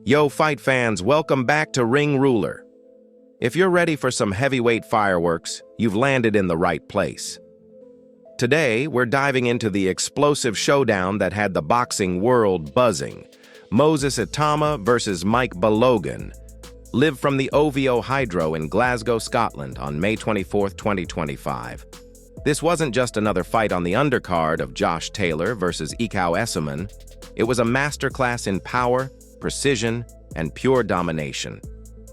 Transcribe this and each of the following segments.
Yo, fight fans, welcome back to Ring Ruler. If you're ready for some heavyweight fireworks, you've landed in the right place. Today, we're diving into the explosive showdown that had the boxing world buzzing. Moses Itauma versus Mike Balogun lived from the OVO Hydro in Glasgow, Scotland on May 24, 2025. This wasn't just another fight on the undercard of Josh Taylor versus Itauma. It was a masterclass in power, precision, and pure domination.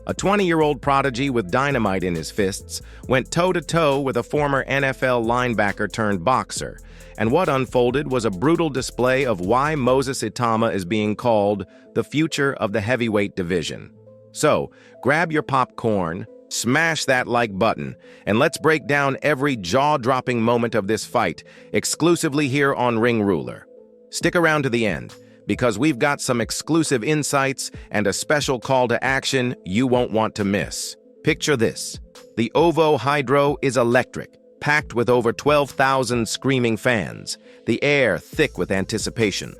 A 20-year-old prodigy with dynamite in his fists went toe-to-toe with a former NFL linebacker turned boxer, and what unfolded was a brutal display of why Moses Itauma is being called the future of the heavyweight division. So, grab your popcorn, smash that like button, and let's break down every jaw-dropping moment of this fight, exclusively here on Ring Ruler. Stick around to the end, because we've got some exclusive insights and a special call to action you won't want to miss. Picture this. The OVO Hydro is electric, packed with over 12,000 screaming fans, the air thick with anticipation.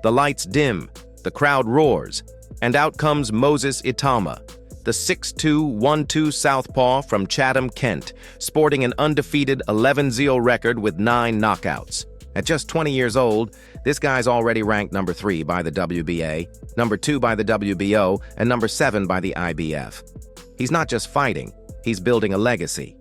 The lights dim, the crowd roars, and out comes Moses Itauma, the 6'2", 1-2 southpaw from Chatham, Kent, sporting an undefeated 11-0 record with 9 knockouts. At just 20 years old, this guy's already ranked number 3 by the WBA, number 2 by the WBO, and number 7 by the IBF. He's not just fighting, he's building a legacy.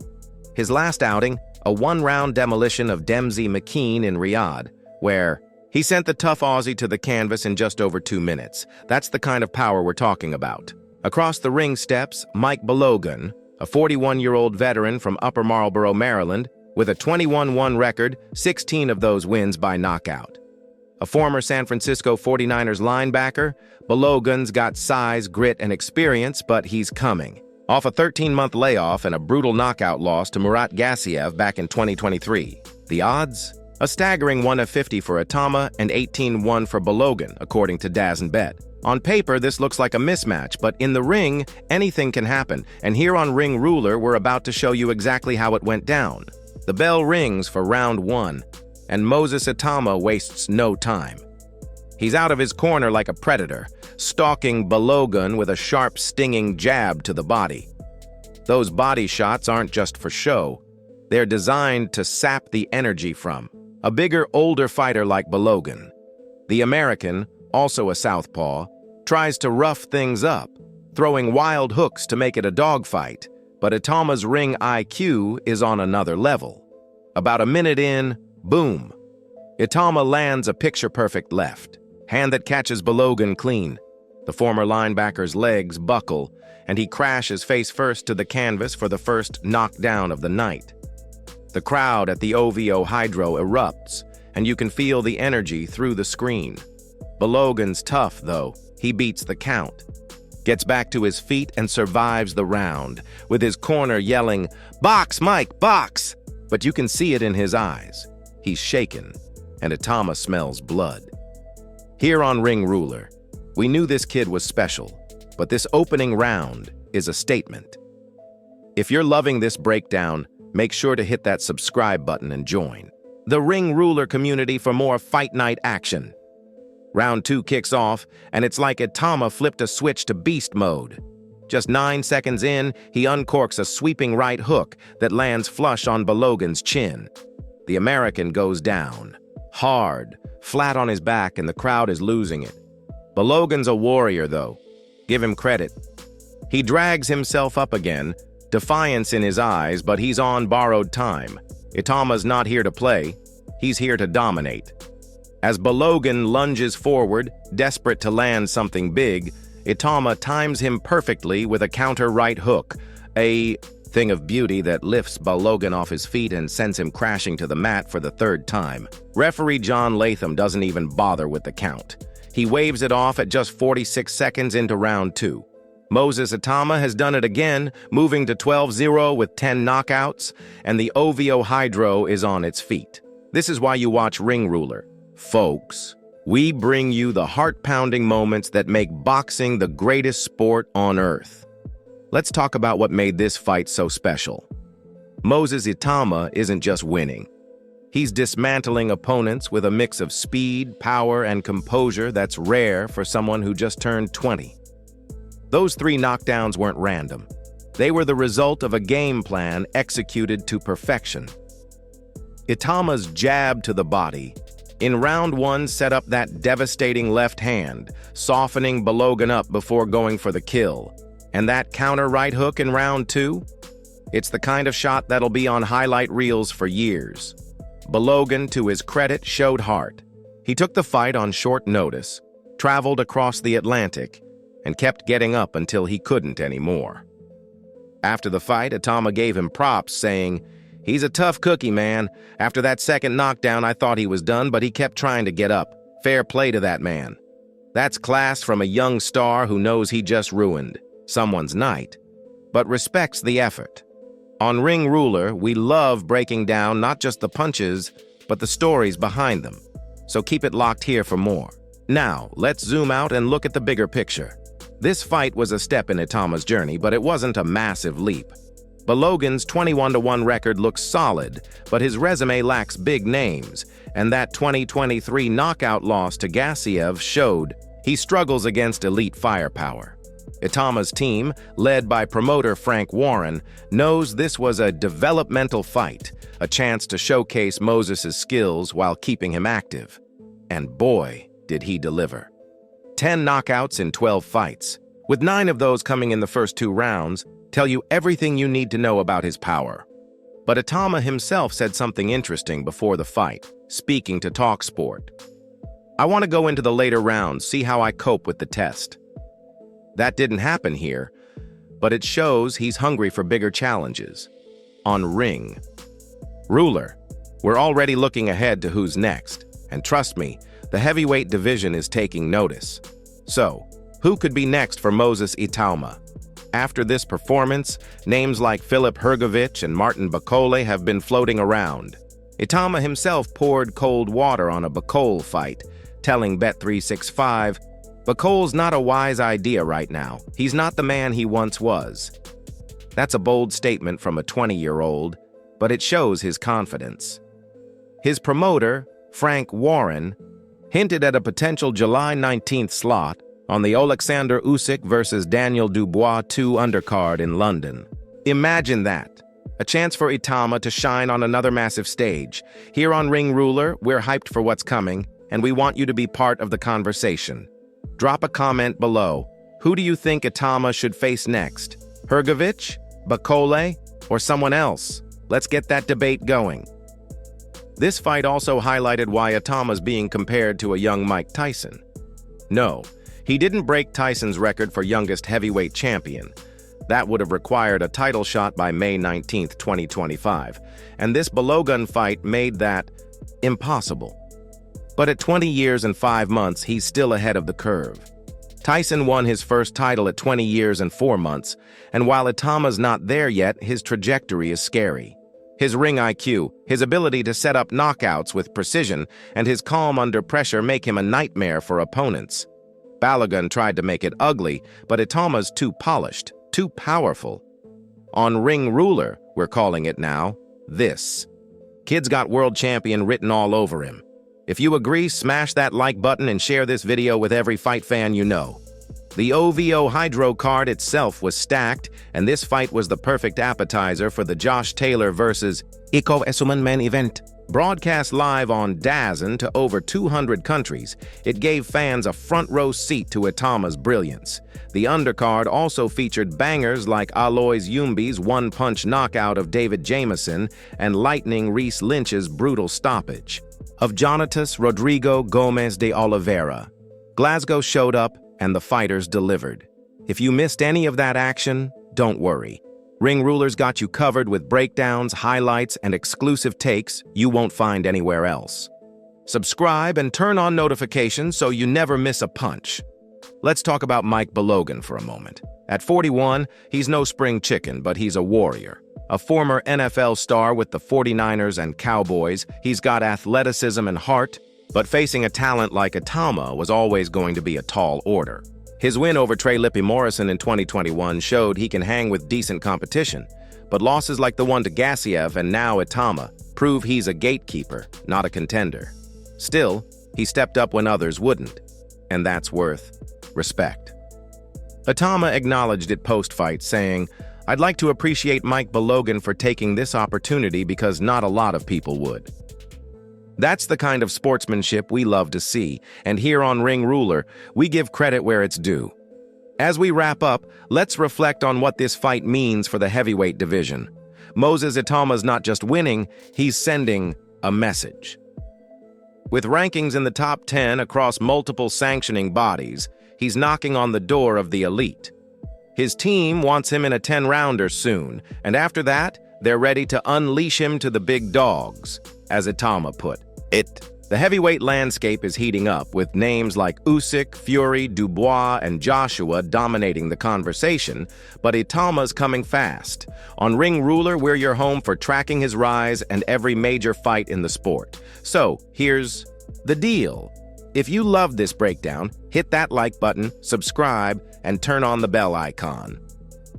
His last outing, a one-round demolition of Dempsey McKean in Riyadh, where he sent the tough Aussie to the canvas in just over 2 minutes. That's the kind of power we're talking about. Across the ring steps, Mike Balogun, a 41-year-old veteran from Upper Marlboro, Maryland, with a 21-1 record, 16 of those wins by knockout. A former San Francisco 49ers linebacker, Balogun's got size, grit, and experience, but he's coming off a 13-month layoff and a brutal knockout loss to Murat Gassiev back in 2023. The odds? A staggering 1-50 for Itauma and 18-1 for Balogun, according to Daz and Bet. On paper, this looks like a mismatch, but in the ring, anything can happen, and here on Ring Ruler, we're about to show you exactly how it went down. The bell rings for round 1, and Moses Itauma wastes no time. He's out of his corner like a predator, stalking Balogun with a sharp, stinging jab to the body. Those body shots aren't just for show. They're designed to sap the energy from a bigger, older fighter like Balogun. The American, also a southpaw, tries to rough things up, throwing wild hooks to make it a dogfight. But Itauma's ring IQ is on another level. About a minute in, boom. Itauma lands a picture-perfect left, hand that catches Balogun clean. The former linebacker's legs buckle, and he crashes face first to the canvas for the first knockdown of the night. The crowd at the OVO Hydro erupts, and you can feel the energy through the screen. Balogun's tough, though. He beats the count, gets back to his feet and survives the round, with his corner yelling, "Box, Mike, box!" But you can see it in his eyes. He's shaken, and Itauma smells blood. Here on Ring Ruler, we knew this kid was special, but this opening round is a statement. If you're loving this breakdown, make sure to hit that subscribe button and join the Ring Ruler community for more fight night action. Round 2 kicks off, and it's like Itauma flipped a switch to beast mode. Just 9 seconds in, he uncorks a sweeping right hook that lands flush on Balogun's chin. The American goes down, hard, flat on his back, and the crowd is losing it. Balogun's a warrior, though. Give him credit. He drags himself up again, defiance in his eyes, but he's on borrowed time. Itauma's not here to play. He's here to dominate. As Balogun lunges forward, desperate to land something big, Itauma times him perfectly with a counter right hook, a thing of beauty that lifts Balogun off his feet and sends him crashing to the mat for the 3rd time. Referee John Latham doesn't even bother with the count. He waves it off at just 46 seconds into round 2. Moses Itauma has done it again, moving to 12-0 with 10 knockouts, and the OVO Hydro is on its feet. This is why you watch Ring Ruler. Folks, we bring you the heart-pounding moments that make boxing the greatest sport on earth. Let's talk about what made this fight so special. Moses Itauma isn't just winning. He's dismantling opponents with a mix of speed, power, and composure that's rare for someone who just turned 20. Those 3 knockdowns weren't random. They were the result of a game plan executed to perfection. Itauma's jab to the body in round 1 set up that devastating left hand, softening Balogun up before going for the kill. And that counter right hook in round 2? It's the kind of shot that'll be on highlight reels for years. Balogun, to his credit, showed heart. He took the fight on short notice, traveled across the Atlantic, and kept getting up until he couldn't anymore. After the fight, Itauma gave him props, saying, "He's a tough cookie, man. After that second knockdown, I thought he was done, but he kept trying to get up. Fair play to that man. That's class from a young star who knows he just ruined someone's night, but respects the effort." On Ring Ruler, we love breaking down not just the punches, but the stories behind them. So keep it locked here for more. Now, let's zoom out and look at the bigger picture. This fight was a step in Itauma's journey, but it wasn't a massive leap. Balogun's 21-1 record looks solid, but his resume lacks big names, and that 2023 knockout loss to Gassiev showed he struggles against elite firepower. Itauma's team, led by promoter Frank Warren, knows this was a developmental fight, a chance to showcase Moses' skills while keeping him active. And boy, did he deliver. 10 knockouts in 12 fights, with 9 of those coming in the first 2 rounds, tell you everything you need to know about his power. But Itauma himself said something interesting before the fight, speaking to TalkSport. "I want to go into the later rounds, see how I cope with the test." That didn't happen here, but it shows he's hungry for bigger challenges. On Ring Ruler, we're already looking ahead to who's next, and trust me, the heavyweight division is taking notice. So, who could be next for Moses Itauma? After this performance, names like Filip Hrgović and Martin Bakole have been floating around. Itauma himself poured cold water on a Bakole fight, telling Bet365, "Bakole's not a wise idea right now. He's not the man he once was." That's a bold statement from a 20-year-old, but it shows his confidence. His promoter, Frank Warren, hinted at a potential July 19th slot on the Alexander Usyk versus Daniel Dubois 2 undercard in London. Imagine that. A chance for Itauma to shine on another massive stage. Here on Ring Ruler, we're hyped for what's coming, and we want you to be part of the conversation. Drop a comment below. Who do you think Itauma should face next? Hrgović, Bakole, or someone else? Let's get that debate going. This fight also highlighted why Itauma's being compared to a young Mike Tyson. No, he didn't break Tyson's record for youngest heavyweight champion. That would have required a title shot by May 19, 2025, and this Balogun fight made that impossible. But at 20 years and 5 months, he's still ahead of the curve. Tyson won his first title at 20 years and 4 months, and while Itauma's not there yet, his trajectory is scary. His ring IQ, his ability to set up knockouts with precision, and his calm under pressure make him a nightmare for opponents. Balogun tried to make it ugly, but Itauma's too polished, too powerful. On Ring Ruler, we're calling it now, this. Kid's got world champion written all over him. If you agree, smash that like button and share this video with every fight fan you know. The OVO Hydro card itself was stacked, and this fight was the perfect appetizer for the Josh Taylor versus Iko Esuman main event. Broadcast live on DAZN to over 200 countries, it gave fans a front-row seat to Itauma's brilliance. The undercard also featured bangers like Alois Yumbi's one-punch knockout of David Jameson and Lightning Reese Lynch's brutal stoppage of Jonatas Rodrigo Gomez de Oliveira. Glasgow showed up, and the fighters delivered. If you missed any of that action, don't worry. Ring Ruler's got you covered with breakdowns, highlights, and exclusive takes you won't find anywhere else. Subscribe and turn on notifications so you never miss a punch. Let's talk about Mike Balogun for a moment. At 41, he's no spring chicken, but he's a warrior. A former NFL star with the 49ers and Cowboys, he's got athleticism and heart, but facing a talent like Itauma was always going to be a tall order. His win over Trey Lippe Morrison in 2021 showed he can hang with decent competition, but losses like the one to Gassiev and now Itauma prove he's a gatekeeper, not a contender. Still, he stepped up when others wouldn't, and that's worth respect. Itauma acknowledged it post-fight, saying, "I'd like to appreciate Mike Balogun for taking this opportunity because not a lot of people would." That's the kind of sportsmanship we love to see, and here on Ring Ruler, we give credit where it's due. As we wrap up, let's reflect on what this fight means for the heavyweight division. Moses Itauma's not just winning, he's sending a message. With rankings in the top 10 across multiple sanctioning bodies, he's knocking on the door of the elite. His team wants him in a 10-rounder soon, and after that, they're ready to unleash him to the big dogs, as Itauma put it. The heavyweight landscape is heating up, with names like Usyk, Fury, Dubois, and Joshua dominating the conversation, but Itauma's coming fast. On Ring Ruler, we're your home for tracking his rise and every major fight in the sport. So, here's the deal. If you love this breakdown, hit that like button, subscribe, and turn on the bell icon.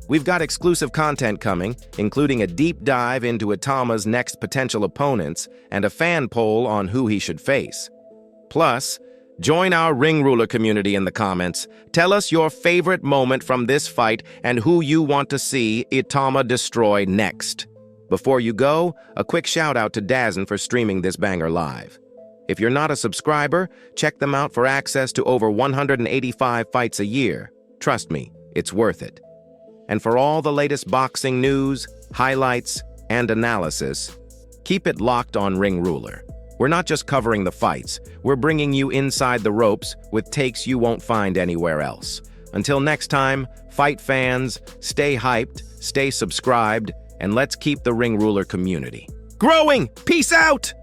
We've got exclusive content coming, including a deep dive into Itauma's next potential opponents and a fan poll on who he should face. Plus, join our Ring Ruler community in the comments. Tell us your favorite moment from this fight and who you want to see Itauma destroy next. Before you go, a quick shout out to tyson for streaming this banger live. If you're not a subscriber, check them out for access to over 185 fights a year. Trust me, it's worth it. And for all the latest boxing news, highlights, and analysis, keep it locked on Ring Ruler. We're not just covering the fights, we're bringing you inside the ropes with takes you won't find anywhere else. Until next time, fight fans, stay hyped, stay subscribed, and let's keep the Ring Ruler community growing. Peace out!